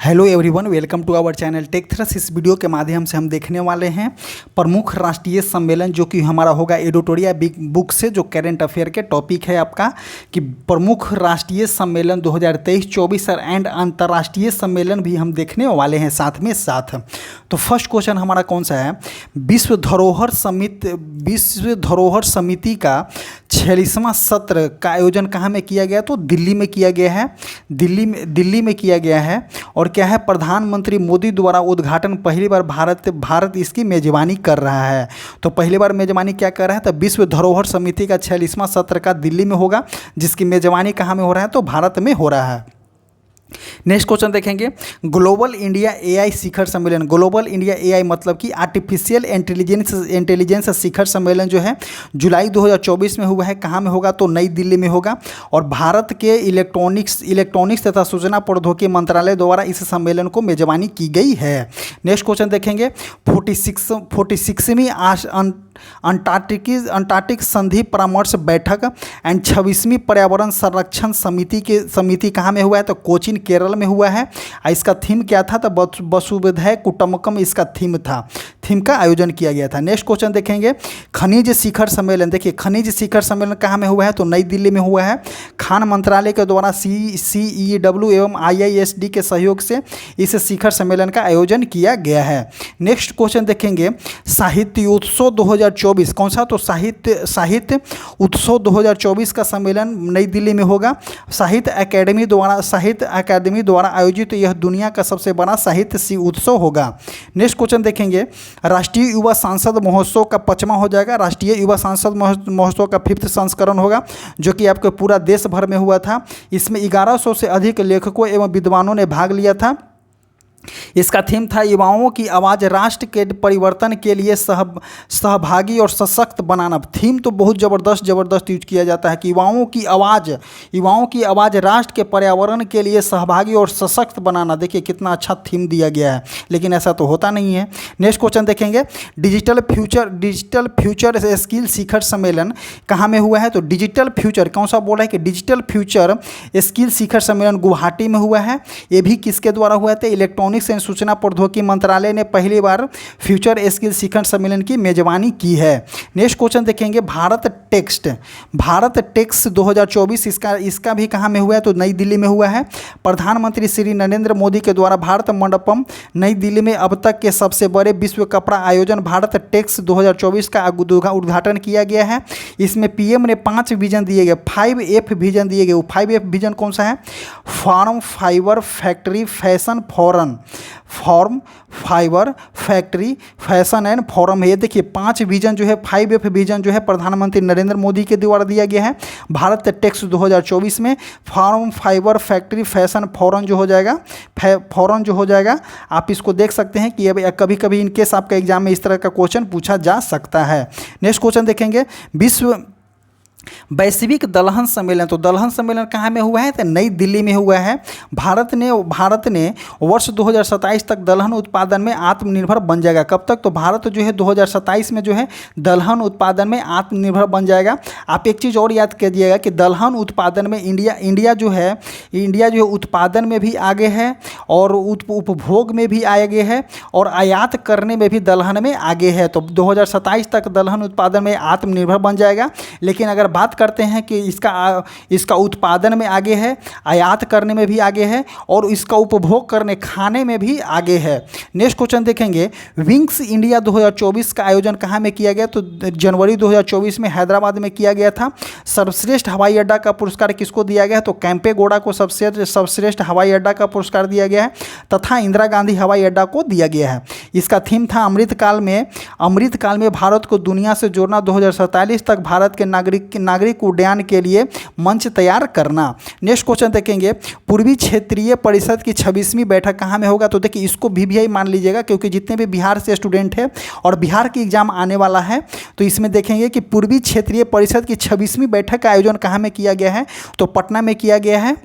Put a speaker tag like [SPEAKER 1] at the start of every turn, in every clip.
[SPEAKER 1] Hello everyone, welcome to our channel tech thrust. इस video के माध्यम से हम देखने वाले हैं प्रमुख राष्ट्रीय सम्मेलन, जो कि हमारा होगा एडिटोरियल बिग बुक से, जो करंट अफेयर के टॉपिक है आपका कि प्रमुख राष्ट्रीय सम्मेलन 2023-24 एंड अंतर्राष्ट्रीय सम्मेलन भी हम देखने वाले हैं साथ में साथ। तो फर्स्ट क्वेश्चन हमारा कौन सा है? विश्व धरोहर समिति का 46वां सत्र का आयोजन कहाँ में किया गया? तो दिल्ली में किया गया है। दिल्ली में किया गया है। और क्या है? प्रधानमंत्री मोदी द्वारा उद्घाटन। पहली बार भारत इसकी मेजबानी कर रहा है। तो पहली बार मेजबानी क्या कर रहा है? तो विश्व धरोहर समिति का 46वां सत्र का दिल्ली में होगा, जिसकी मेजबानी कहाँ में हो रहा है? तो भारत में हो रहा है। नेक्स्ट क्वेश्चन देखेंगे, ग्लोबल इंडिया एआई शिखर सम्मेलन। ग्लोबल इंडिया एआई मतलब कि आर्टिफिशियल इंटेलिजेंस शिखर सम्मेलन जो है जुलाई 2024 में हुआ है। कहाँ में होगा? तो नई दिल्ली में होगा। और भारत के इलेक्ट्रॉनिक्स तथा सूचना प्रौद्योगिकी मंत्रालय द्वारा इस सम्मेलन को मेजबानी की गई है। नेक्स्ट क्वेश्चन देखेंगे, 46वीं अंटार्कटिक संधि परामर्श बैठक एंड 26वीं पर्यावरण संरक्षण समिति कहाँ में हुआ है? तो कोचीन केरल में हुआ है। इसका थीम क्या था? तो वसुधैव कुटुंबकम इसका थीम था। थीम का आयोजन किया गया था। नेक्स्ट क्वेश्चन देखेंगे, खनिज शिखर सम्मेलन। देखिए, खनिज शिखर सम्मेलन कहाँ में हुआ है? तो नई दिल्ली में हुआ है। खान मंत्रालय के द्वारा CEW एवं IISD के सहयोग से इस शिखर सम्मेलन का आयोजन किया गया है। नेक्स्ट क्वेश्चन देखेंगे, साहित्य उत्सव 2024 कौन सा? तो साहित्य उत्सव 2024 का सम्मेलन नई दिल्ली में होगा। साहित्य अकादमी द्वारा आयोजित यह दुनिया का सबसे बड़ा साहित्य उत्सव होगा। नेक्स्ट क्वेश्चन देखेंगे, राष्ट्रीय युवा सांसद महोत्सव का 5वां हो जाएगा। राष्ट्रीय युवा सांसद महोत्सव का 5th संस्करण होगा, जो कि आपके पूरा देश भर में हुआ था। इसमें 1100 से अधिक लेखकों एवं विद्वानों ने भाग लिया था। इसका थीम था युवाओं की आवाज़ राष्ट्र के परिवर्तन के लिए सहभागी और सशक्त बनाना। थीम तो बहुत ज़बरदस्त यूज किया जाता है कि युवाओं की आवाज़ राष्ट्र के पर्यावरण के लिए सहभागी और सशक्त बनाना। देखिए कितना अच्छा थीम दिया गया है, लेकिन ऐसा तो होता नहीं है। नेक्स्ट क्वेश्चन देखेंगे, डिजिटल फ्यूचर स्किल शिखर सम्मेलन कहाँ में हुआ है? तो डिजिटल फ्यूचर कौन सा बोला है कि डिजिटल फ्यूचर स्किल शिखर सम्मेलन गुवाहाटी में हुआ है। ये भी किसके द्वारा हुआ था? इलेक्ट्रॉनिक्स एंड सूचना प्रौद्योगिकी मंत्रालय ने पहली बार फ्यूचर स्किल शिखर सम्मेलन की मेजबानी की है। नेक्स्ट क्वेश्चन देखेंगे, भारत टेक्स 2024 इसका भी कहाँ में हुआ है? तो नई दिल्ली में हुआ है। प्रधानमंत्री श्री नरेंद्र मोदी के द्वारा भारत मंडपम नई दिल्ली में अब तक के सबसे बड़े विश्व कपड़ा आयोजन भारत टेक्स 2024 का उद्घाटन किया गया है। इसमें PM ने 5 विजन दिए गए, 5F विजन दिए गए। वो 5F विजन कौन सा है? Farm, fibre, factory, fashion, form, fibre, factory, fashion and forum. ये देखिए 5 विजन जो है, 5F विजन जो है प्रधानमंत्री नरेंद्र मोदी के द्वारा दिया गया है। भारत टेक्स 2024 में फार्म, फाइबर, फैक्ट्री, फैशन, फॉरन जो हो जाएगा। आप इसको देख सकते हैं कि कभी कभी इनकेस आपका एग्जाम में इस तरह का क्वेश्चन पूछा जा सकता है। नेक्स्ट क्वेश्चन देखेंगे, वैश्विक दलहन सम्मेलन। तो दलहन सम्मेलन कहाँ में हुआ है? तो नई दिल्ली में हुआ है। भारत ने वर्ष 2027 तक दलहन उत्पादन में आत्मनिर्भर बन जाएगा। कब तक? तो भारत जो है 2027 में जो है दलहन उत्पादन में आत्मनिर्भर बन जाएगा। आप एक चीज़ और याद कीजिएगा कि दलहन उत्पादन में इंडिया जो है उत्पादन में भी आगे है, और उपभोग में भी आगे है, और आयात करने में भी दलहन में आगे है। तो 2027 तक दलहन उत्पादन में आत्मनिर्भर बन जाएगा। लेकिन अगर बात करते हैं कि इसका उत्पादन में आगे है, आयात करने में भी आगे है, और इसका उपभोग करने खाने में भी आगे है। नेक्स्ट क्वेश्चन देखेंगे, विंग्स इंडिया 2024 का आयोजन कहाँ में किया गया? तो जनवरी 2024 में हैदराबाद में किया गया था। सर्वश्रेष्ठ हवाई अड्डा का पुरस्कार किसको दिया गया? तो कैंपेगौड़ा को सर्वश्रेष्ठ हवाई अड्डा का पुरस्कार दिया गया है, तथा इंदिरा गांधी हवाई अड्डा को दिया गया है। इसका थीम था अमृतकाल में भारत को दुनिया से जोड़ना, 2047 तक भारत के नागरिक उड्डयन के लिए मंच तैयार करना। नेक्स्ट क्वेश्चन देखेंगे, पूर्वी क्षेत्रीय परिषद की 26वीं बैठक कहाँ में होगा? तो देखिए इसको VVI मान लीजिएगा, क्योंकि जितने भी बिहार से स्टूडेंट है और बिहार की एग्जाम आने वाला है, तो इसमें देखेंगे कि पूर्वी क्षेत्रीय परिषद की 26वीं बैठक का आयोजन कहाँ में किया गया है? तो पटना में किया गया है।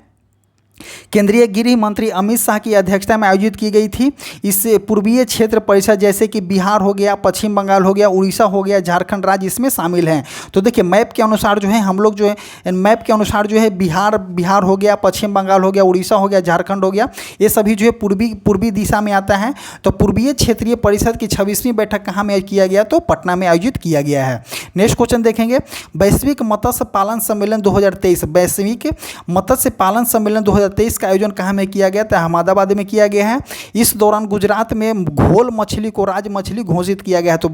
[SPEAKER 1] केंद्रीय गृह मंत्री अमित शाह की अध्यक्षता में आयोजित की गई थी। इस पूर्वीय क्षेत्र परिषद जैसे कि बिहार हो गया, पश्चिम बंगाल हो गया, उड़ीसा हो गया, झारखंड राज्य इसमें शामिल हैं। तो देखिए मैप के अनुसार जो है हम लोग जो है मैप के अनुसार जो है बिहार हो गया, पश्चिम बंगाल हो गया, उड़ीसा हो गया, झारखंड हो गया, ये सभी जो है पूर्वी दिशा में आता है। तो पूर्वीय क्षेत्रीय परिषद की 26वीं बैठक कहाँ में किया गया? तो पटना में आयोजित किया गया है। नेक्स्ट क्वेश्चन देखेंगे, वैश्विक मत्स्य पालन सम्मेलन 2023, वैश्विक मत्स्य पालन सम्मेलन 2023 का आयोजन कहाँ में किया गया? तो अहमदाबाद में किया गया है। इस दौरान गुजरात में घोल मछली को राज मछली घोषित किया गया है। तो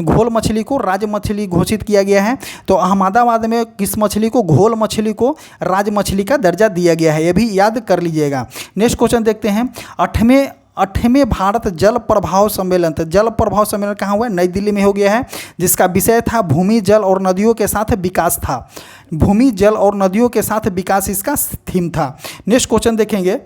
[SPEAKER 1] घोल मछली को राज मछली घोषित किया गया है। तो अहमदाबाद में किस मछली को? घोल मछली को राज मछली का दर्जा दिया गया है, ये भी याद कर लीजिएगा। नेक्स्ट क्वेश्चन देखते हैं, 8वें भारत जल प्रभाव सम्मेलन। तो जल प्रभाव सम्मेलन कहाँ हुआ है? नई दिल्ली में हो गया है, जिसका विषय था भूमि जल और नदियों के साथ विकास था। भूमि जल और नदियों के साथ विकास इसका थीम था। नेक्स्ट क्वेश्चन देखेंगे,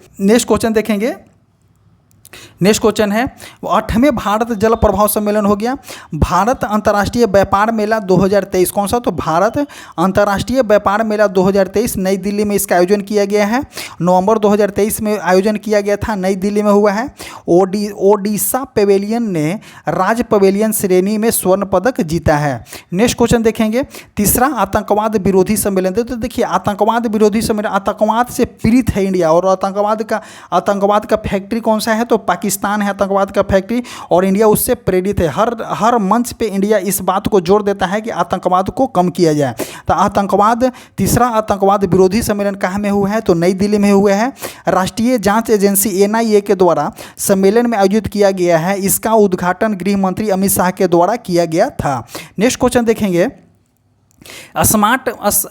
[SPEAKER 1] नेक्स्ट क्वेश्चन है 8वें भारत जल प्रभाव सम्मेलन हो गया। भारत अंतर्राष्ट्रीय व्यापार मेला 2023 कौन सा? तो भारत अंतर्राष्ट्रीय व्यापार मेला 2023 नई दिल्ली में इसका आयोजन किया गया है। नवंबर 2023 में आयोजन किया गया था, नई दिल्ली में हुआ है। ओडिशा पवेलियन ने राज्य पवेलियन श्रेणी में स्वर्ण पदक जीता है। नेक्स्ट क्वेश्चन देखेंगे, तीसरा आतंकवाद विरोधी सम्मेलन। तो देखिए आतंकवाद विरोधी सम्मेलन, आतंकवाद से पीड़ित है इंडिया, और आतंकवाद का फैक्ट्री कौन सा है? तो पाकिस्तान है आतंकवाद का फैक्ट्री, और इंडिया उससे प्रेरित है। हर मंच पे इंडिया इस बात को जोर देता है कि आतंकवाद को कम किया जाए। तो तीसरा आतंकवाद विरोधी सम्मेलन कहाँ में हुआ है? तो नई दिल्ली में हुआ है। राष्ट्रीय जांच एजेंसी NIA के द्वारा सम्मेलन में आयोजित किया गया है। इसका उद्घाटन गृह मंत्री अमित शाह के द्वारा किया गया था। नेक्स्ट क्वेश्चन देखेंगे,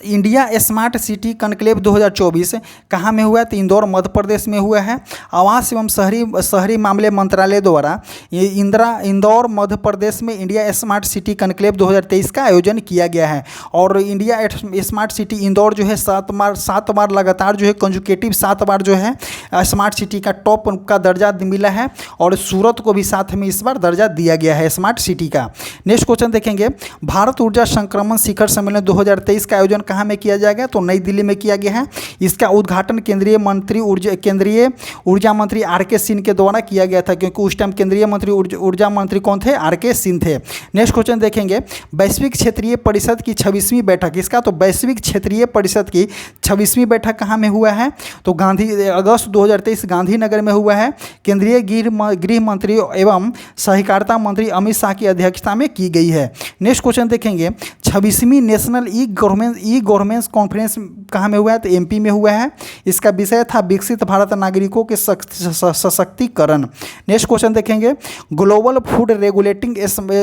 [SPEAKER 1] इंडिया स्मार्ट सिटी कॉन्क्लेव 2024 कहाँ में हुआ है? तो इंदौर मध्य प्रदेश में हुआ है। आवास एवं शहरी मामले मंत्रालय द्वारा इंदौर मध्य प्रदेश में इंडिया स्मार्ट सिटी कॉन्क्लेव 2023 का आयोजन किया गया है। और इंडिया स्मार्ट सिटी इंदौर जो है 7 बार लगातार जो है कंजुकेटिव 7 बार जो है स्मार्ट सिटी का टॉप का दर्जा मिला है, और सूरत को भी साथ में इस बार दर्जा दिया गया है स्मार्ट सिटी का। नेक्स्ट क्वेश्चन देखेंगे, भारत ऊर्जा संक्रमण शिखर सम्मेलन 2023 का आयोजन कहाँ में किया जाएगा? तो नई दिल्ली में किया गया है। इसका उद्घाटन केंद्रीय ऊर्जा मंत्री RK सिंह के द्वारा किया गया था, क्योंकि उस टाइम केंद्रीय मंत्री ऊर्जा मंत्री कौन थे? RK सिंह थे। नेक्स्ट क्वेश्चन देखेंगे, वैश्विक क्षेत्रीय परिषद की 26वीं बैठक, इसका तो वैश्विक क्षेत्रीय परिषद की 26वीं बैठक कहाँ में हुआ है? तो अगस्त 2023 गांधीनगर में हुआ है। केंद्रीय गृह मंत्री एवं सहकारिता मंत्री अमित शाह की अध्यक्षता में की गई है। नेक्स्ट क्वेश्चन देखेंगे, 26वीं नेशनल ई गवर्नेंस कॉन्फ्रेंस कहाँ में हुआ है? तो MP में हुआ है। इसका विषय था विकसित भारत नागरिकों के सशक्तिकरण। नेक्स्ट क्वेश्चन देखेंगे, ग्लोबल फूड रेगुलेटिंग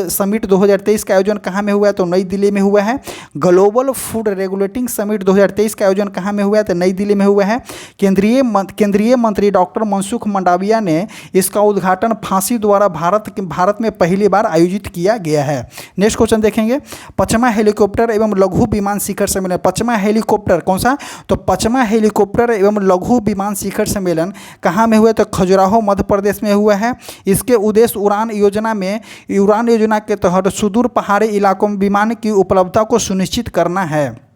[SPEAKER 1] समिट 2023 का आयोजन कहाँ में हुआ है? तो नई दिल्ली में हुआ है। ग्लोबल फूड रेगुलेटिंग समिट 2023 का आयोजन कहाँ में हुआ है? तो नई दिल्ली में हुआ है। केंद्रीय मंत्री डॉक्टर मनसुख मंडाविया ने इसका उद्घाटन फांसी द्वारा भारत में पहली बार आयोजित किया गया है। नेक्स्ट क्वेश्चन देखेंगे, 5वां हेलीकॉप्टर एवं लघु विमान शिखर सम्मेलन। 5वां हेलीकॉप्टर कौन सा? तो 5वां हेलीकॉप्टर एवं लघु विमान शिखर सम्मेलन कहाँ में हुआ? तो खजुराहो मध्य प्रदेश में हुआ है। इसके उद्देश्य उड़ान योजना के तहत सुदूर पहाड़ी इलाकों में विमान की उपलब्धता को सुनिश्चित करना है।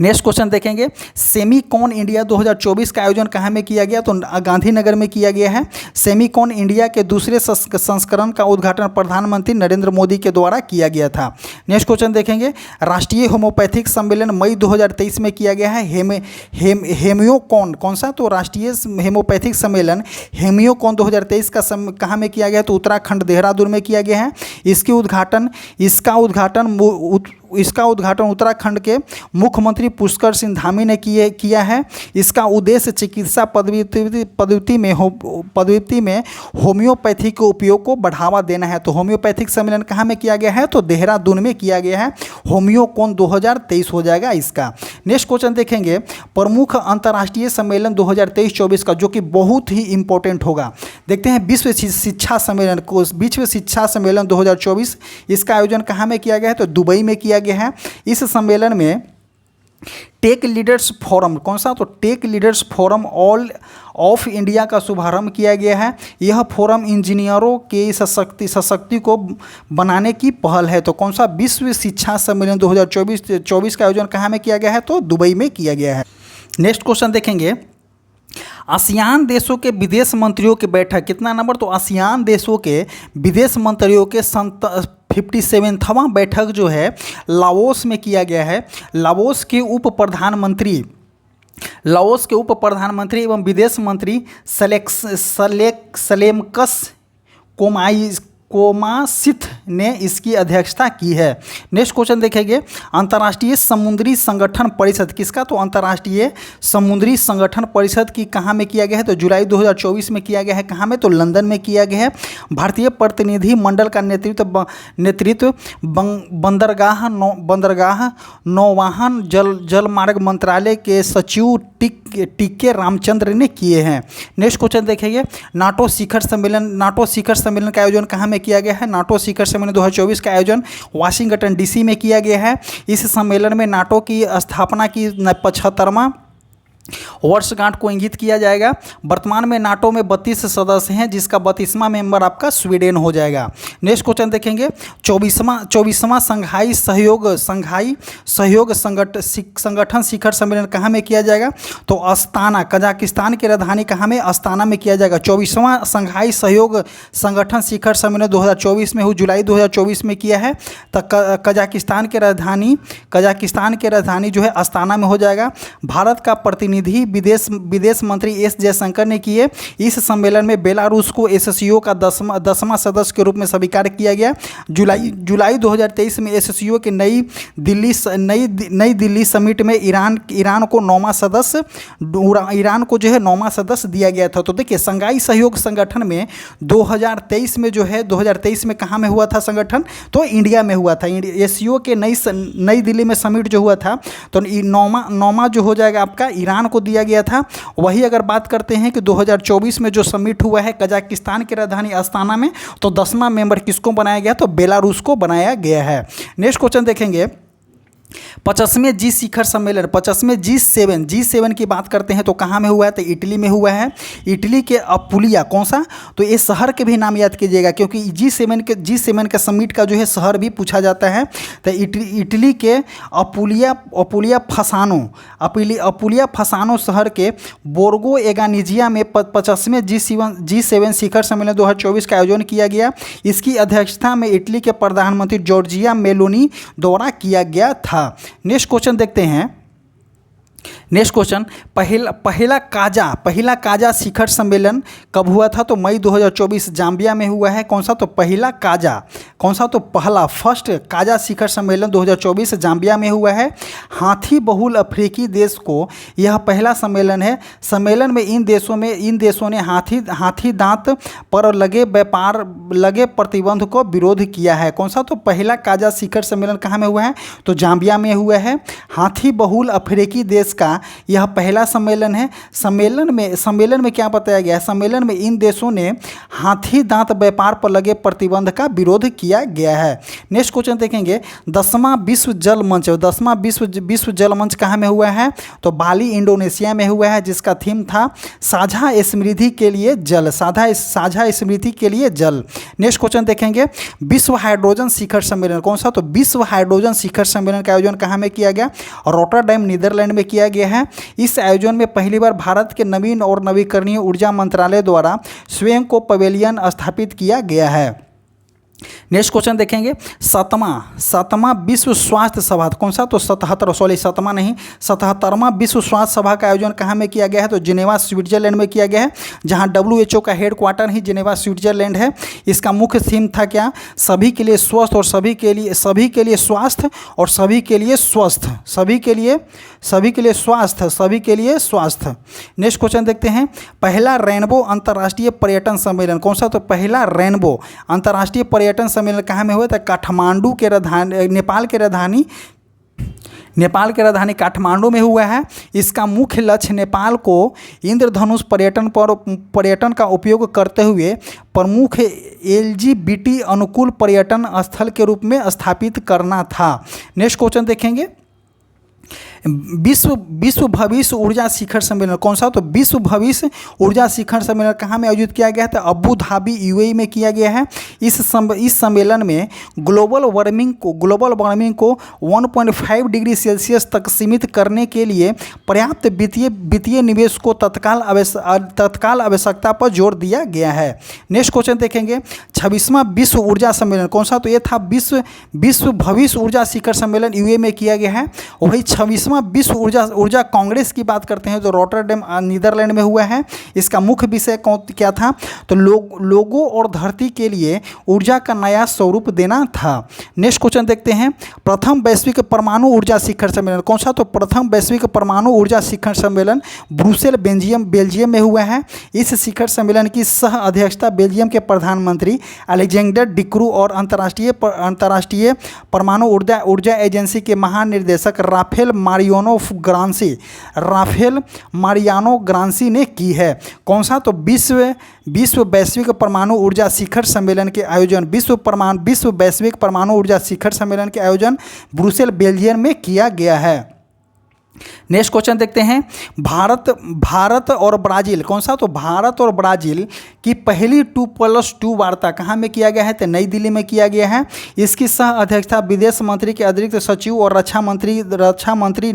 [SPEAKER 1] नेक्स्ट क्वेश्चन देखेंगे, सेमीकॉन इंडिया 2024 का आयोजन कहाँ में किया गया? तो गांधीनगर में किया गया है। सेमीकॉन इंडिया के दूसरे संस्करण का उद्घाटन प्रधानमंत्री नरेंद्र मोदी के द्वारा किया गया था। नेक्स्ट क्वेश्चन देखेंगे, राष्ट्रीय होम्योपैथिक सम्मेलन मई 2023 में किया गया है। हेमियोकॉन कौन सा? तो राष्ट्रीय होम्योपैथिक सम्मेलन हेमियोकॉन 2023 का कहाँ में किया गया? तो उत्तराखंड देहरादून में किया गया है। इसका उद्घाटन उत्तराखंड के मुख्यमंत्री पुष्कर सिंह धामी ने किया है। इसका उद्देश्य चिकित्सा पद्धति में होम्योपैथी के उपयोग को बढ़ावा देना है। तो होम्योपैथिक सम्मेलन कहाँ में किया गया है? तो देहरादून में किया गया है। होम्योकॉन 2023 हो जाएगा इसका। नेक्स्ट क्वेश्चन देखेंगे, प्रमुख अंतर्राष्ट्रीय सम्मेलन 2023-24 का, जो कि बहुत ही इंपॉर्टेंट होगा। देखते हैं विश्व शिक्षा सम्मेलन 2024, इसका आयोजन कहाँ में किया गया है? तो दुबई में किया गया है। इस सम्मेलन में टेक लीडर्स फोरम कौन सा? तो tech leaders forum all of India का शुभारंभ किया गया है। यह फोरम इंजीनियरों के सशक्ति को बनाने की पहल है। तो कौन सा? विश्व शिक्षा सम्मेलन 2024 का आयोजन कहाँ में किया गया है? तो दुबई में किया गया है। नेक्स्ट क्वेश्चन देखेंगे, आसियान देशों के विदेश मंत्रियों की बैठक, कितना नंबर, तो आसियान देशों के विदेश मंत्रियों के 57वां बैठक जो है लाओस में किया गया है। लाओस के उप प्रधानमंत्री एवं विदेश मंत्री सलेमकस कोमासिथ ने इसकी अध्यक्षता की है। नेक्स्ट क्वेश्चन देखेंगे, अंतर्राष्ट्रीय समुद्री संगठन परिषद किसका, तो अंतर्राष्ट्रीय समुद्री संगठन परिषद की कहाँ में किया गया है, तो जुलाई 2024 में किया गया है। कहाँ में, तो लंदन में किया गया है। भारतीय प्रतिनिधि मंडल का नेतृत्व बंदरगाह नौवहन जलमार्ग मंत्रालय के सचिव टीके रामचंद्र ने किए हैं। नेक्स्ट क्वेश्चन देखेंगे, नाटो शिखर सम्मेलन का आयोजन कहाँ में किया गया है। नाटो शिखर सम्मेलन 2024 का आयोजन वाशिंगटन डीसी में किया गया है। इस सम्मेलन में नाटो की स्थापना की 75वां वर्षगांठ को इंगित किया जाएगा। वर्तमान में नाटो में 32 सदस्य हैं, जिसका 32वां मेंबर आपका स्वीडन हो जाएगा। नेक्स्ट क्वेश्चन देखेंगे, 24वां संघाई सहयोग संगठन शिखर सम्मेलन कहाँ में किया जाएगा, तो अस्ताना, कजाकिस्तान की राजधानी कहाँ में, अस्ताना में किया जाएगा। 24वां संघाई सहयोग संगठन शिखर सम्मेलन 2024 में जुलाई 2024 में किया है। तो कजाकिस्तान की राजधानी जो है अस्ताना में हो जाएगा। भारत का प्रतिनिधि विदेश मंत्री एस जयशंकर ने किए। इस सम्मेलन में बेलारूस को एससीओ का 10वां सदस्य के रूप में स्वीकार किया गया। जुलाई 2023 में एससीओ के नई दिल्ली समिट में ईरान को 9वां सदस्य दिया गया था। तो देखिए, संघाई सहयोग संगठन में 2023 में जो है 2023 में कहाँ में हुआ था संगठन, तो इंडिया में हुआ था। एससीओ के नई दिल्ली में समिट जो हुआ था, तो 9वां जो हो जाएगा आपका ईरान को दिया गया था। वही अगर बात करते हैं कि 2024 में जो समिट हुआ है कजाकिस्तान की राजधानी अस्ताना में, तो 10वां मेंबर किसको बनाया गया, तो बेलारूस को बनाया गया है। नेक्स्ट क्वेश्चन देखेंगे, 50वें जी शिखर सम्मेलन, 50वें G7 की बात करते हैं तो कहाँ में हुआ है, तो इटली में हुआ है। इटली के अपुलिया, कौन सा, तो ये शहर के भी नाम याद कीजिएगा, क्योंकि G7 के समिट का जो है शहर भी पूछा जाता है। तो इटली के अपुलिया फसानो शहर के बोर्गो एगानिजिया में 50वें G7 शिखर सम्मेलन 2024 का आयोजन किया गया। इसकी अध्यक्षता में इटली के प्रधानमंत्री जॉर्जिया मेलोनी द्वारा किया गया था। नेक्स्ट क्वेश्चन देखते हैं। नेक्स्ट क्वेश्चन, पहला काजा शिखर सम्मेलन कब हुआ था, तो मई 2024 जाम्बिया में हुआ है। कौन सा, तो फर्स्ट काजा शिखर सम्मेलन 2024 जाम्बिया में हुआ है। हाथी बहुल अफ्रीकी देश को यह पहला सम्मेलन है। सम्मेलन में इन देशों ने हाथी दांत पर लगे प्रतिबंध को विरोध किया है। कौन सा, तो पहला काजा शिखर सम्मेलन कहाँ में हुआ है, तो जाम्बिया में हुआ है। हाथी बहुल अफ्रीकी देश का यह पहला सम्मेलन है। सम्मेलन में क्या बताया गया है, सम्मेलन में इन देशों ने हाथी दांत व्यापार पर लगे प्रतिबंध का विरोध किया गया है। नेक्स्ट क्वेश्चन देखेंगे, 10वां विश्व जल मंच कहाँ में हुआ है, तो बाली इंडोनेशिया में हुआ है, जिसका थीम था साझा समृद्धि के लिए जल। नेक्स्ट क्वेश्चन देखेंगे, विश्व हाइड्रोजन शिखर सम्मेलन, कौन सा, तो विश्व हाइड्रोजन शिखर सम्मेलन का आयोजन कहाँ में किया गया, रॉटरडैम नीदरलैंड में किया गया है। इस आयोजन में पहली बार भारत के नवीन और नवीकरणीय ऊर्जा मंत्रालय द्वारा स्वयं को पवेलियन स्थापित किया गया है। नेक्स्ट क्वेश्चन देखेंगे, 7वां विश्व स्वास्थ्य सभा, कौन सा, तो 77वां विश्व स्वास्थ्य सभा का आयोजन कहाँ में किया गया है, तो जिनेवा स्विट्जरलैंड में किया गया है, जहाँ WHO का हेडक्वार्टर ही जिनेवा स्विट्जरलैंड है। इसका मुख्य थीम था क्या, सभी के लिए स्वस्थ और सभी के लिए स्वास्थ्य और सभी के लिए स्वास्थ्य। नेक्स्ट क्वेश्चन देखते हैं, पहला रेनबो अंतर्राष्ट्रीय पर्यटन सम्मेलन, कौन सा, तो पहला रेनबो अंतर्राष्ट्रीय पर्यटन सम्मेलन कहाँ में हुआ था, काठमांडू के राजधानी नेपाल के राजधानी काठमांडू में हुआ है। इसका मुख्य लक्ष्य नेपाल को इंद्रधनुष पर्यटन का उपयोग करते हुए प्रमुख LGBT अनुकूल पर्यटन स्थल के रूप में स्थापित करना था। नेक्स्ट क्वेश्चन देखेंगे, विश्व विश्व भविष्य ऊर्जा शिखर सम्मेलन कौन सा? तो विश्व भविष्य ऊर्जा शिखर सम्मेलन कहाँ में आयोजित किया गया था? अबू धाबी यूएई में किया गया है। इस सम्मेलन में ग्लोबल वार्मिंग को 1.5 डिग्री सेल्सियस तक सीमित करने के लिए पर्याप्त वित्तीय निवेश को तत्काल आवश्यकता पर जोर दिया गया है। नेक्स्ट क्वेश्चन देखेंगे, 26वां विश्व ऊर्जा सम्मेलन कौन सा? तो ये था विश्व भविष्य ऊर्जा शिखर सम्मेलन यूएई में किया गया है। वही 26वां विश्व ऊर्जा कांग्रेस की बात करते हैं जो रॉटरडैम नीदरलैंड में हुआ है। इसका मुख्य विषय क्या था? तो लोगों और धरती के लिए ऊर्जा का नया स्वरूप देना था। नेक्स्ट क्वेश्चन देखते हैं, प्रथम वैश्विक परमाणु ऊर्जा शिखर सम्मेलन कौन सा? तो प्रथम वैश्विक परमाणु ऊर्जा शिखर सम्मेलन ब्रुसेल बेल्जियम में हुआ है। इस शिखर सम्मेलन की सह अध्यक्षता बेल्जियम के प्रधानमंत्री अलेक्जेंडर डिक्रू और अंतर्राष्ट्रीय परमाणु ऊर्जा एजेंसी के महानिर्देशक राफेल मारियानो ग्रांसी ने की है। कौन सा? तो विश्व वैश्विक परमाणु ऊर्जा शिखर सम्मेलन के आयोजन विश्व वैश्विक परमाणु ऊर्जा शिखर सम्मेलन के आयोजन ब्रुसेल बेल्जियम में किया गया है। नेक्स्ट क्वेश्चन देखते हैं, भारत और ब्राज़ील कौन सा? तो भारत और ब्राज़ील की पहली 2+2 वार्ता कहाँ में किया गया है? तो नई दिल्ली में किया गया है। इसकी सह अध्यक्षता विदेश मंत्री के अतिरिक्त सचिव और रक्षा मंत्री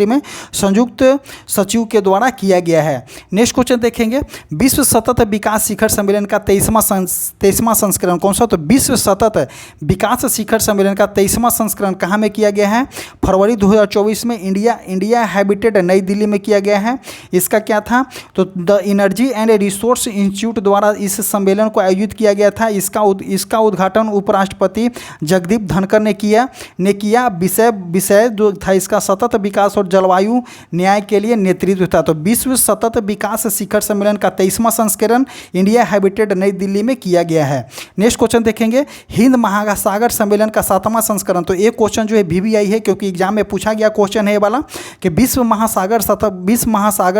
[SPEAKER 1] में संयुक्त सचिव के द्वारा किया गया है। नेक्स्ट क्वेश्चन देखेंगे, विश्व सतत विकास शिखर सम्मेलन का 23वां संस्करण कौन सा? तो विश्व सतत विकास शिखर सम्मेलन का 23वां संस्करण कहाँ में किया गया है? फरवरी 2024 में इंडिया हैबिटेट नई दिल्ली में किया गया है। इसका क्या था? तो the energy and resource institute द्वारा इस सम्मेलन को आयोजित किया गया था। इसका उद्घाटन उपराष्ट्रपति जगदीप धनखड़ ने किया। विषय जो था इसका सतत विकास और जलवायु न्याय के लिए नेतृत्व था। तो विश्व सतत विकास शिखर सम्मेलन का 23वां संस्करण इंडिया हैबिटेट नई दिल्ली में किया गया है। नेक्स्ट क्वेश्चन देखेंगे, हिंद महासागर सम्मेलन का 7वां संस्करण। तो एक क्वेश्चन जो है VVI है क्योंकि एग्जाम में पूछा गया क्वेश्चन है वाला कि विश्व महासागर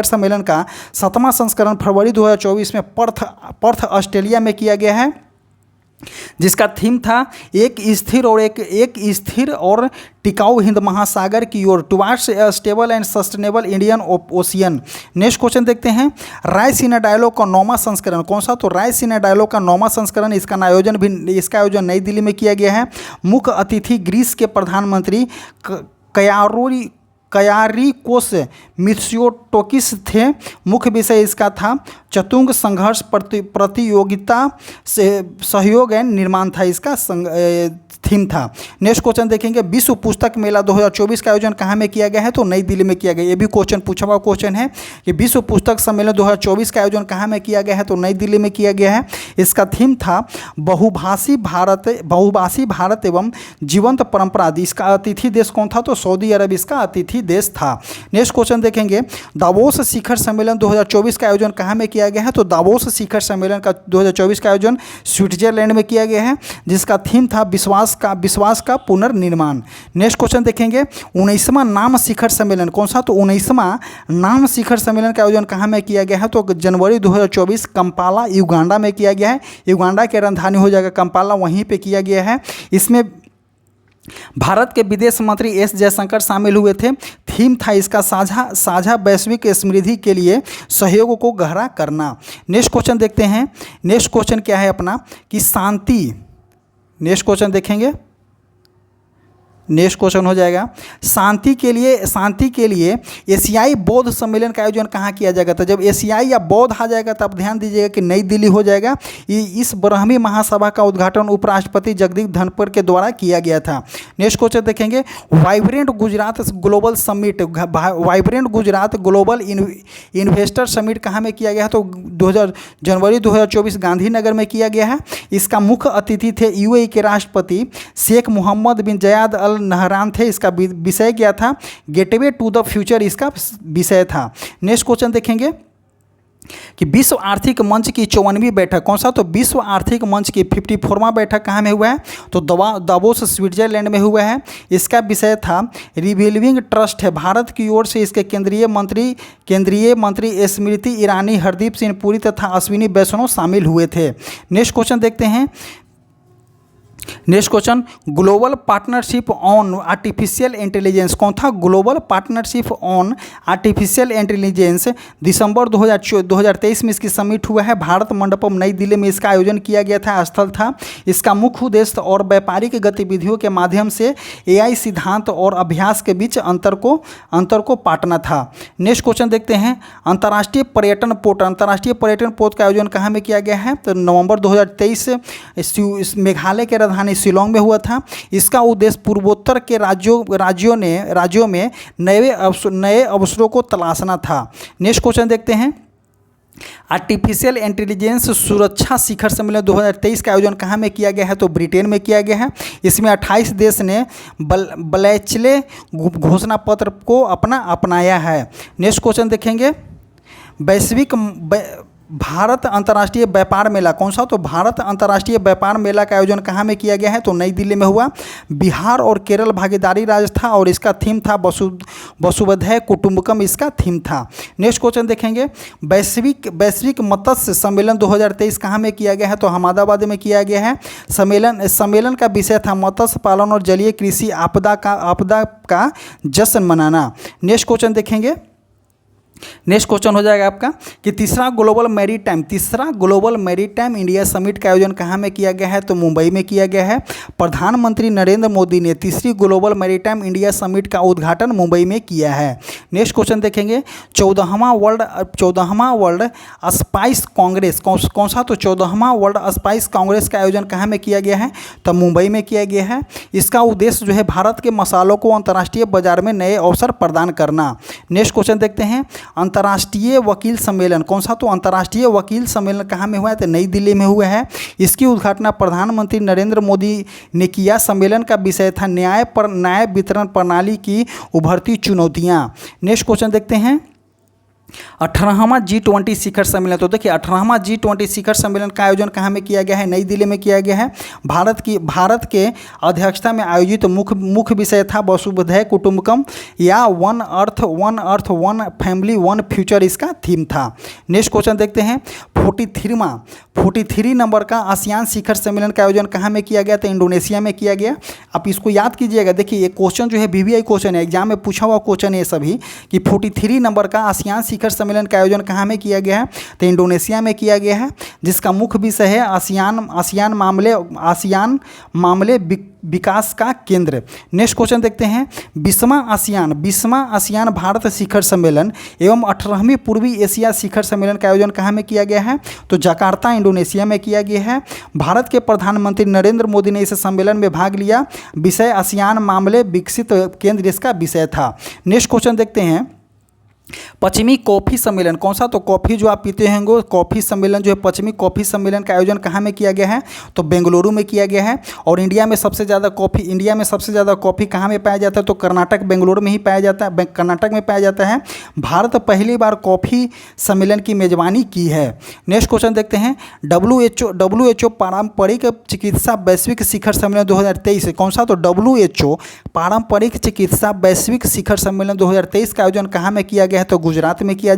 [SPEAKER 1] सम्मेलन का 7वां संस्करण फरवरी 2024 में पर्थ ऑस्ट्रेलिया में किया गया है, जिसका थीम था एक स्थिर और टिकाऊ हिंद महासागर की ओर towards a stable and sustainable Indian ocean. Next question देखते हैं, रायसीना डायलॉग का 9वां संस्करण कौन सा? तो रायसीना डायलॉग का 9वां संस्करण इसका आयोजन नई दिल्ली में किया गया है। मुख्य अतिथि ग्रीस के प्रधानमंत्री कयारिकोस मित्सोटोकिस थे। मुख्य विषय इसका था चतुंग संघर्ष प्रतियोगिता से सहयोग एवं निर्माण था, इसका थीम था। नेक्स्ट क्वेश्चन देखेंगे, विश्व पुस्तक मेला 2024 का आयोजन कहाँ में किया गया है? तो नई दिल्ली में किया गया। ये भी क्वेश्चन पूछा हुआ क्वेश्चन है कि विश्व पुस्तक सम्मेलन 2024 का आयोजन कहाँ में किया गया है? तो नई दिल्ली में किया गया है। इसका थीम था बहुभाषी भारत एवं जीवंत परंपरा। इसका अतिथि देश कौन था? तो सऊदी अरब इसका अतिथि देश था। नेक्स्ट क्वेश्चन देखेंगे, दावोस शिखर सम्मेलन 2024 का आयोजन कहाँ में किया गया है? तो दावोस शिखर सम्मेलन का 2024 का आयोजन स्विट्जरलैंड में किया गया है, जिसका थीम था विश्वास का पुनर्निर्माण। नेक्स्ट क्वेश्चन देखेंगे, 19वां नाम शिखर सम्मेलन कौन सा? तो 19वां नाम शिखर सम्मेलन का आयोजन कहाँ में किया गया है? तो जनवरी 2024 कंपाला युगांडा में किया गया है। युगांडा की राजधानी हो जाएगा कंपाला, वहीं पे किया गया है। इसमें भारत के विदेश मंत्री एस जयशंकर शामिल हुए थे। थीम था इसका साझा वैश्विक समृद्धि के लिए सहयोग को गहरा करना। नेक्स्ट क्वेश्चन देखते हैं। नेक्स्ट क्वेश्चन क्या है अपना कि शांति। नेक्स्ट क्वेश्चन देखेंगे, नेक्स्ट क्वेश्चन हो जाएगा, शांति के लिए एशियाई बौद्ध सम्मेलन का आयोजन कहाँ किया जाएगा? तो जब एशियाई या बौद्ध आ जाएगा तब ध्यान दीजिएगा कि नई दिल्ली हो जाएगा। इस ब्राह्मी महासभा का उद्घाटन उपराष्ट्रपति जगदीप धनखड़ के द्वारा किया गया था। नेक्स्ट क्वेश्चन देखेंगे, vibrant Gujarat global summit, vibrant Gujarat global investor summit कहाँ में किया गया है? तो जनवरी 2024 गांधीनगर में किया गया है। इसका मुख्य अतिथि थे यूएई के राष्ट्रपति शेख मोहम्मद बिन जायद अल नहयान थे। इसका विषय क्या था? गेटवे टू द फ्यूचर इसका विषय था। नेक्स्ट क्वेश्चन देखेंगे कि विश्व आर्थिक मंच की 54वीं बैठक कौन सा? तो विश्व आर्थिक मंच की 54वां बैठक कहाँ में हुआ है? तो दावोस स्विट्जरलैंड में हुआ है। इसका विषय था रिवॉल्विंग ट्रस्ट है। भारत की ओर से इसके केंद्रीय मंत्री स्मृति ईरानी, हरदीप सिंह पुरी तथा अश्विनी वैष्णव शामिल हुए थे। नेक्स्ट क्वेश्चन देखते हैं next question, global partnership on artificial intelligence कौन था? Global partnership on artificial intelligence दिसंबर 2023 में इसकी समिट हुआ है। भारत मंडपम नई दिल्ली में इसका आयोजन किया गया था, स्थल था। इसका मुख्य उद्देश्य और व्यापारिक गतिविधियों के माध्यम से एआई सिद्धांत और अभ्यास के बीच अंतर को पाटना था। नेक्स्ट क्वेश्चन देखते हैं, अंतर्राष्ट्रीय पर्यटन पोर्ट का आयोजन कहाँ में किया गया है? तो नवंबर 2023 मेघालय के राजधानी शिलोंग में हुआ था। इसका उद्देश्य पूर्वोत्तर के राज्यों में नए अवसरों को तलाशना था। नेक्स्ट क्वेश्चन देखते हैं, आर्टिफिशियल इंटेलिजेंस सुरक्षा शिखर सम्मेलन 2023 का आयोजन कहाँ में किया गया है? तो ब्रिटेन में किया गया है। इसमें 28 देश ने ब्लैचले घोषणा पत्र को अपनाया है। नेक्स्ट क्वेश्चन देखेंगे, भारत अंतर्राष्ट्रीय व्यापार मेला कौन सा? तो भारत अंतर्राष्ट्रीय व्यापार मेला का आयोजन कहाँ में किया गया है? तो नई दिल्ली में हुआ। बिहार और केरल भागीदारी राज्य था और इसका थीम था वसुधैव कुटुंबकम, इसका थीम था। नेक्स्ट क्वेश्चन देखेंगे, वैश्विक मत्स्य सम्मेलन 2023 कहाँ में किया गया है? तो अहमदाबाद में किया गया है। सम्मेलन का विषय था मत्स्य पालन और जलीय कृषि आपदा का जश्न मनाना। नेक्स्ट क्वेश्चन देखेंगे, नेक्स्ट क्वेश्चन हो जाएगा आपका कि तीसरा ग्लोबल मैरीटाइम इंडिया समिट का आयोजन कहाँ में किया गया है? तो मुंबई में किया गया है। प्रधानमंत्री नरेंद्र मोदी ने तीसरी ग्लोबल मैरीटाइम इंडिया समिट का उद्घाटन मुंबई में किया है। नेक्स्ट क्वेश्चन देखेंगे, 14वां वर्ल्ड स्पाइस कांग्रेस कौन सा? तो 14वां वर्ल्ड स्पाइस कांग्रेस का आयोजन कहाँ में किया गया है? तो मुंबई में किया गया है। इसका उद्देश्य जो है भारत के मसालों को अंतर्राष्ट्रीय बाजार में नए अवसर प्रदान करना। नेक्स्ट क्वेश्चन देखते हैं, अंतर्राष्ट्रीय वकील सम्मेलन कौन सा? तो अंतर्राष्ट्रीय वकील सम्मेलन कहाँ में हुआ है? तो नई दिल्ली में हुआ है। इसकी उद्घाटन प्रधानमंत्री नरेंद्र मोदी ने किया। सम्मेलन का विषय था न्याय वितरण प्रणाली की उभरती चुनौतियाँ। नेक्स्ट क्वेश्चन देखते हैं, 18वां G20 शिखर सम्मेलन। तो देखिए 18वां G20 शिखर सम्मेलन का आयोजन कहाँ में किया गया है? नई दिल्ली में किया गया है। भारत के अध्यक्षता में आयोजित मुख्य विषय था वसुधैव कुटुंबकम या one earth one family one future, इसका थीम था। नेक्स्ट क्वेश्चन देखते हैं, 43 नंबर का आसियान शिखर सम्मेलन का आयोजन कहाँ में किया गया? तो इंडोनेशिया में किया गया। आप इसको याद कीजिएगा। देखिए ये क्वेश्चन जो है VVI क्वेश्चन है, एग्जाम में पूछा हुआ क्वेश्चन है सभी कि 43 नंबर का आसियान शिखर सम्मेलन का आयोजन कहाँ में किया गया है? तो इंडोनेशिया में किया गया है, जिसका मुख्य विषय है आसियान मामले विकास का केंद्र। नेक्स्ट क्वेश्चन देखते हैं, 20वां आसियान भारत शिखर सम्मेलन एवं 18वीं पूर्वी एशिया शिखर सम्मेलन का आयोजन कहाँ में किया गया है? तो जकार्ता इंडोनेशिया में किया गया है। भारत के प्रधानमंत्री नरेंद्र मोदी ने इस सम्मेलन में भाग लिया। विषय आसियान मामले विकसित केंद्र इसका विषय था। नेक्स्ट क्वेश्चन देखते हैं, पश्चिमी कॉफ़ी सम्मेलन कौन सा? तो कॉफ़ी जो आप पीते होंगे कॉफ़ी सम्मेलन जो है पश्चिमी कॉफ़ी सम्मेलन का आयोजन कहाँ में किया गया है? तो बेंगलुरु में किया गया है। और इंडिया में सबसे ज़्यादा कॉफ़ी कहाँ में पाया जाता है? तो कर्नाटक बेंगलुरु में ही पाया जाता है, कर्नाटक में पाया जाता है। भारत पहली बार कॉफ़ी सम्मेलन की मेज़बानी की है। नेक्स्ट क्वेश्चन देखते हैं, WHO पारंपरिक चिकित्सा वैश्विक शिखर सम्मेलन 2023 कौन सा? तो WHO पारंपरिक चिकित्सा वैश्विक शिखर सम्मेलन 2023 का आयोजन कहाँ में किया गया है? तो गुजरात में किया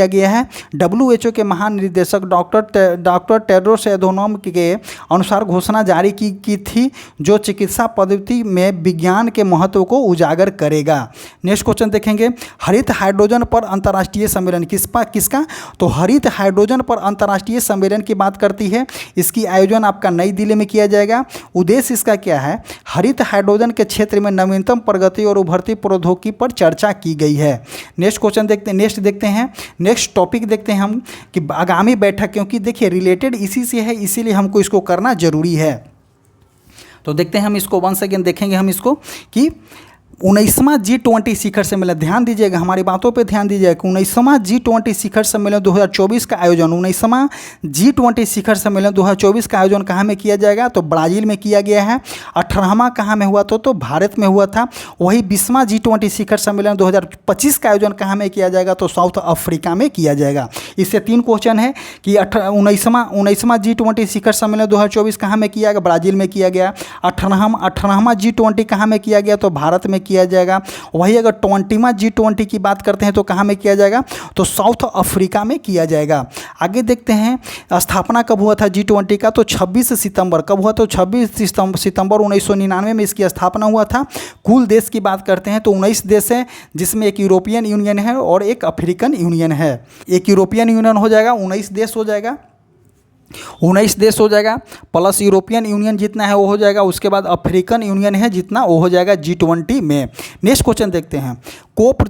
[SPEAKER 1] गया है। WHO के महानिदेशक डॉक्टर टेड्रोस एधनोम के अनुसार घोषणा जारी की थी जो चिकित्सा पद्धति में विज्ञान के महत्व को उजागर करेगा। नेक्स्ट क्वेश्चन देखेंगे, हरित हाइड्रोजन पर अंतर्राष्ट्रीय सम्मेलन किसका? तो हरित हाइड्रोजन पर अंतर्राष्ट्रीय सम्मेलन की बात करती है। इसकी आयोजन आपका नई दिल्ली में किया जाएगा। उद्देश्य इसका क्या है? हरित हाइड्रोजन के क्षेत्र में नवीनतम प्रगति और उभरती प्रौद्योगिकी पर चर्चा की गई है। नेक्स्ट टॉपिक देखते हैं हम कि आगामी बैठक, क्योंकि देखिए रिलेटेड इसी से है, इसीलिए हमको इसको करना जरूरी है। तो देखते हैं हम इसको वंस अगेन देखेंगे हम इसको कि 19वां G20 शिखर सम्मेलन, ध्यान दीजिएगा, हमारी बातों पे ध्यान दीजिएगा। 19वां G20 शिखर सम्मेलन 2024 का आयोजन 19वां G20 शिखर सम्मेलन 2024 का आयोजन कहाँ में किया जाएगा? तो ब्राज़ील में किया गया है। 18वां कहाँ में हुआ तो भारत में हुआ था। वही 20वां G20 शिखर सम्मेलन 2025 का आयोजन कहाँ में किया जाएगा? तो साउथ अफ्रीका में किया जाएगा। इससे 3 क्वेश्चन है कि 19वां G20 शिखर सम्मेलन 2024 कहाँ में किया गया? ब्राज़ील में किया गया। 18वां G20 कहाँ में किया गया? तो भारत में किया जाएगा। वही अगर 20वां G20 की बात करते हैं तो कहाँ में किया जाएगा? तो साउथ अफ्रीका में किया जाएगा। आगे देखते हैं स्थापना कब हुआ था G20 का, तो 26 सितंबर कब हुआ, तो 26 सितंबर 1999 में इसकी स्थापना हुआ था। कुल देश की बात करते हैं तो 19 देश हैं, जिसमें एक यूरोपियन यूनियन है और एक अफ्रीकन यूनियन है। एक यूरोपियन यूनियन हो जाएगा 19 देश हो जाएगा, 19 देश हो जाएगा, प्लस यूरोपियन यूनियन जितना है वो हो जाएगा, उसके बाद अफ्रीकन यूनियन है जितना वो हो जाएगा G20 में। नेक्स्ट क्वेश्चन देखते हैं, कोप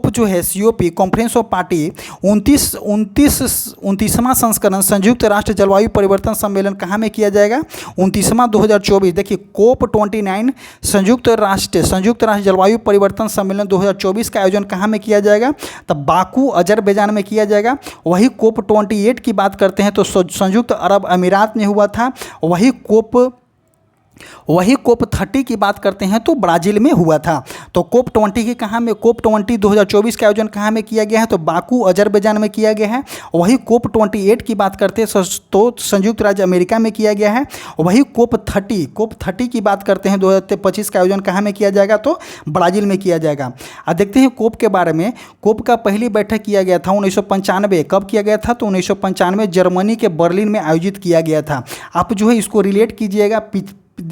[SPEAKER 1] जो है COP कॉन्फ्रेंस ऑफ पार्टी 29वां संस्करण संयुक्त राष्ट्र जलवायु परिवर्तन सम्मेलन कहाँ में किया जाएगा, 29वां 2024। देखिए COP29 संयुक्त राष्ट्र जलवायु परिवर्तन सम्मेलन 2024 का आयोजन कहाँ में किया जाएगा, तब बाकू अजरबैजान में किया जाएगा। वही COP28 की बात करते हैं तो संयुक्त अरब अमीरात में हुआ था। वही COP30 की बात करते हैं तो ब्राज़ील में हुआ था। तो COP20 की कहाँ में, COP20 2024 का आयोजन कहाँ में किया गया है, तो बाकू अजरबैजान में किया गया है। वही COP28 की बात करते हैं तो संयुक्त राज्य अमेरिका में किया गया है। वही COP30 की बात करते हैं 2025 का आयोजन कहाँ में किया जाएगा, तो ब्राज़ील में किया जाएगा। अब देखते हैं COP के बारे में। COP का पहली बैठक किया गया था 1995। कब किया गया था, तो 1995 जर्मनी के बर्लिन में आयोजित किया गया था। आप जो है इसको रिलेट कीजिएगा,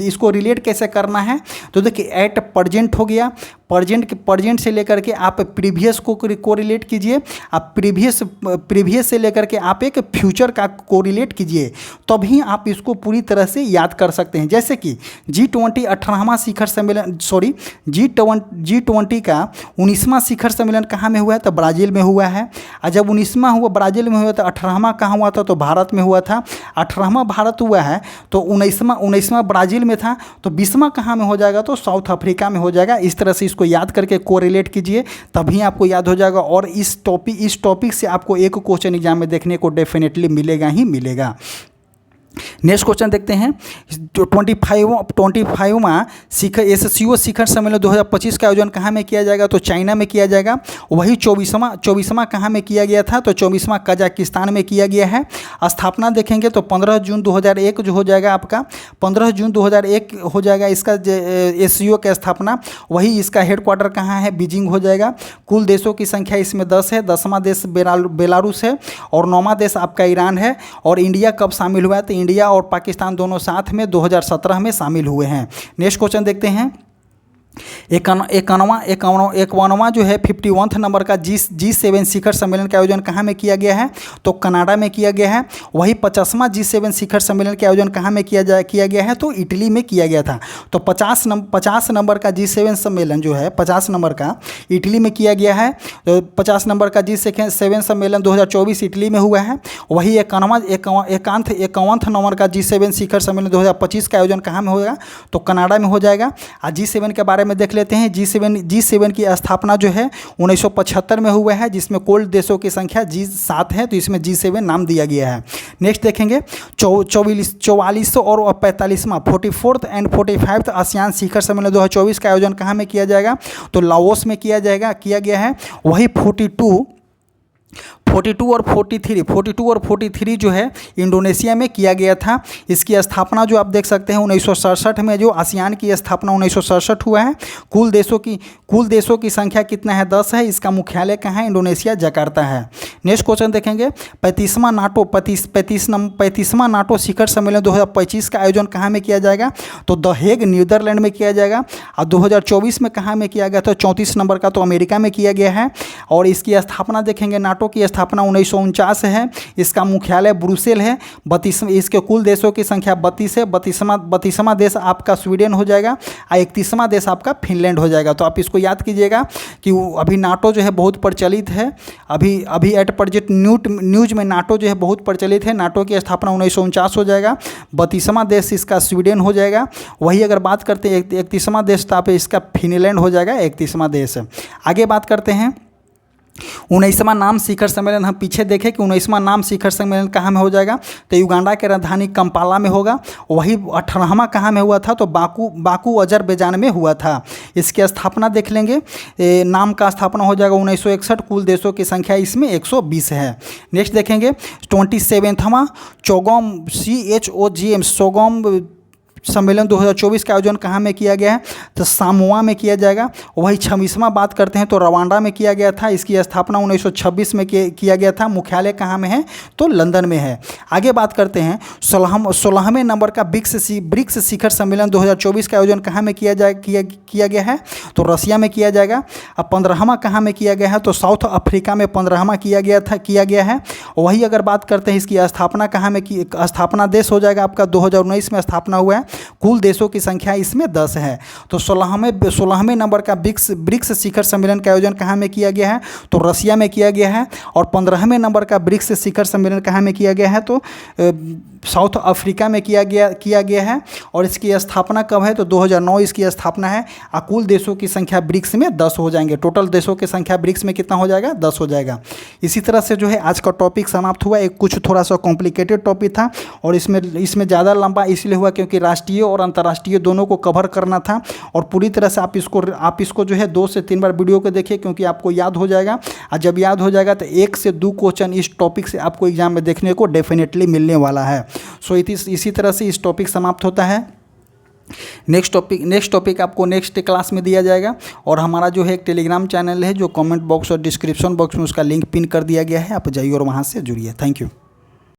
[SPEAKER 1] इसको रिलेट कैसे करना है, तो देखिए एट प्रेजेंट हो गया, प्रेजेंट से लेकर के आप प्रीवियस को रिलेट कीजिए, आप प्रीवियस से लेकर के आप एक फ्यूचर का को रिलेट कीजिए, तभी आप इसको पूरी तरह से याद कर सकते हैं। जैसे कि G20 18वां शिखर सम्मेलन, G20 का 19वां शिखर सम्मेलन कहाँ में हुआ है, तो ब्राज़ील में हुआ है। और जब 19वां हुआ ब्राज़ील में हुआ तो 18वां कहाँ हुआ था, तो भारत में हुआ था। 18वां भारत हुआ है तो 19वां ब्राज़ील में था, तो 20वां कहाँ में हो जाएगा, तो साउथ अफ्रीका में हो जाएगा। इस तरह से इसको याद करके कोरिलेट कीजिए, तभी आपको याद हो जाएगा। और इस टॉपिक से आपको एक क्वेश्चन एग्जाम में देखने को डेफिनेटली मिलेगा ही मिलेगा। नेक्स्ट क्वेश्चन देखते हैं, 25वां SCO शिखर सम्मेलन 2025 का आयोजन कहाँ में किया जाएगा, तो चाइना में किया जाएगा। वही 24वां कहाँ में किया गया था, तो 24वां कजाकिस्तान में किया गया है। स्थापना देखेंगे तो 15 जून 2001 जो हो जाएगा आपका, 15 जून 2001 हो जाएगा इसका SCO का स्थापना। वही इसका हेडक्वार्टर कहाँ है, बीजिंग हो जाएगा। कुल देशों की संख्या इसमें 10 है। 10वां देश बेलारूस है और 9वां देश आपका ईरान है। और इंडिया कब शामिल हुआ है, तो इंडिया और पाकिस्तान दोनों साथ में 2017 में शामिल हुए हैं। नेक्स्ट क्वेश्चन देखते हैं, 51वां जो है 51वां नंबर का G7 शिखर सम्मेलन का आयोजन कहाँ में किया गया है, तो कनाडा में किया गया है। वही 50वां G7 शिखर सम्मेलन का आयोजन कहाँ में किया गया है, तो इटली में किया गया था। तो 50 नंबर का G7 सम्मेलन जो है 50 नंबर का इटली में किया गया है। तो 50 नंबर का G7 सम्मेलन 2024 इटली में हुआ है। वही 51वां नंबर का G7 शिखर सम्मेलन 2025 का आयोजन कहाँ में होगा, तो कनाडा में हो जाएगा। और G7 के बारे में देख लेते हैं। G7 की स्थापना जो है 1975 में हुआ है, जिसमें कुल देशों की संख्या G7 है, तो इसमें G7 नाम दिया गया है। नेक्स्ट देखेंगे 44 और 45वां 44th एंड 45th आसियान शिखर सम्मेलन 2024 का आयोजन कहाँ में किया जाएगा, तो लाओस में किया गया है। वही 42 और 43 जो है इंडोनेशिया में किया गया था। इसकी स्थापना जो आप देख सकते हैं 1967 में, जो आसियान की स्थापना 1967 हुआ है। कुल देशों की संख्या कितना है, 10 है। इसका मुख्यालय कहाँ है, इंडोनेशिया जकार्ता है। नेक्स्ट क्वेश्चन देखेंगे, 35वां नाटो शिखर सम्मेलन 2025 का आयोजन कहाँ में किया जाएगा, तो द हेग नीदरलैंड में किया जाएगा। और 2024 में कहाँ में किया गया था, 34 नंबर का तो अमेरिका में किया गया है। और इसकी स्थापना देखेंगे, नाटो की स्थापना 1949 है। इसका मुख्यालय ब्रुसेल है। 32 इसके कुल देशों की संख्या 32 है। 32वां देश आपका स्वीडन हो जाएगा और 31वां देश आपका फिनलैंड हो जाएगा। तो आप इसको याद कीजिएगा कि अभी नाटो जो है बहुत प्रचलित है। अभी एट प्रेजेंट न्यूज में नाटो जो है बहुत प्रचलित है। नाटो की स्थापना 1949 हो जाएगा। 32वां देश इसका स्वीडन हो जाएगा। वही अगर बात करते हैं 31वां देश, तो आप इसका फिनलैंड हो जाएगा 31वां देश। आगे बात करते हैं 19वां नाम शिखर सम्मेलन। हम पीछे देखें कि 19वां नाम शिखर सम्मेलन कहाँ में हो जाएगा, तो युगांडा के राजधानी कंपाला में होगा। वही 18वां कहाँ में हुआ था, तो बाकू अजरबैजान में हुआ था। इसकी स्थापना देख लेंगे, नाम का स्थापना हो जाएगा 1961। कुल देशों की संख्या इसमें 120 है। नेक्स्ट देखेंगे 27वां चोगोम CHOGM सम्मेलन 2024 का आयोजन कहाँ में किया गया है? तो सामोआ में किया जाएगा। वही 26वां बात करते हैं तो रवांडा में किया गया था। इसकी स्थापना 1926 में किया गया था। मुख्यालय कहाँ में है? तो लंदन में है। आगे बात करते हैं 16वें नंबर का ब्रिक्स शिखर सम्मेलन 2024 का आयोजन कहाँ में किया गया है? तो रसिया में किया जाएगा। अब 15वां कहाँ में किया गया है? तो साउथ अफ्रीका में 15वां किया गया है। वही अगर बात करते हैं इसकी स्थापना कहाँ में की, स्थापना देश हो जाएगा आपका 2019 में स्थापना हुआ है। कुल देशों की संख्या इसमें 10 है। तो 16वें नंबर का ब्रिक्स शिखर सम्मेलन का आयोजन कहाँ में किया गया है? तो रसिया में किया गया है। और 15वें नंबर का ब्रिक्स शिखर सम्मेलन कहाँ में किया गया है? तो साउथ अफ्रीका में किया गया है। और इसकी स्थापना कब है? तो 2009 इसकी स्थापना है। कुल देशों की संख्या ब्रिक्स में 10 हो जाएंगे। टोटल देशों की संख्या ब्रिक्स में कितना हो जाएगा? 10 हो जाएगा। इसी तरह से जो है आज का टॉपिक समाप्त हुआ। एक कुछ थोड़ा सा कॉम्प्लिकेटेड टॉपिक था और इसमें ज़्यादा लंबा इसलिए हुआ क्योंकि राष्ट्रीय और अंतर्राष्ट्रीय दोनों को कवर करना था। और पूरी तरह से आप इसको जो है 2 से 3 बार वीडियो को देखिए क्योंकि आपको याद हो जाएगा। और जब याद हो जाएगा तो 1 से 2 क्वेश्चन इस टॉपिक से आपको एग्जाम में देखने को डेफिनेटली मिलने वाला है। सो इसी तरह से इस टॉपिक समाप्त होता है। नेक्स्ट टॉपिक आपको नेक्स्ट क्लास में दिया जाएगा। और हमारा जो है एक टेलीग्राम चैनल है जो कमेंट बॉक्स और डिस्क्रिप्शन बॉक्स में उसका लिंक पिन कर दिया गया है। आप जाइए और वहाँ से जुड़िए। Thank you.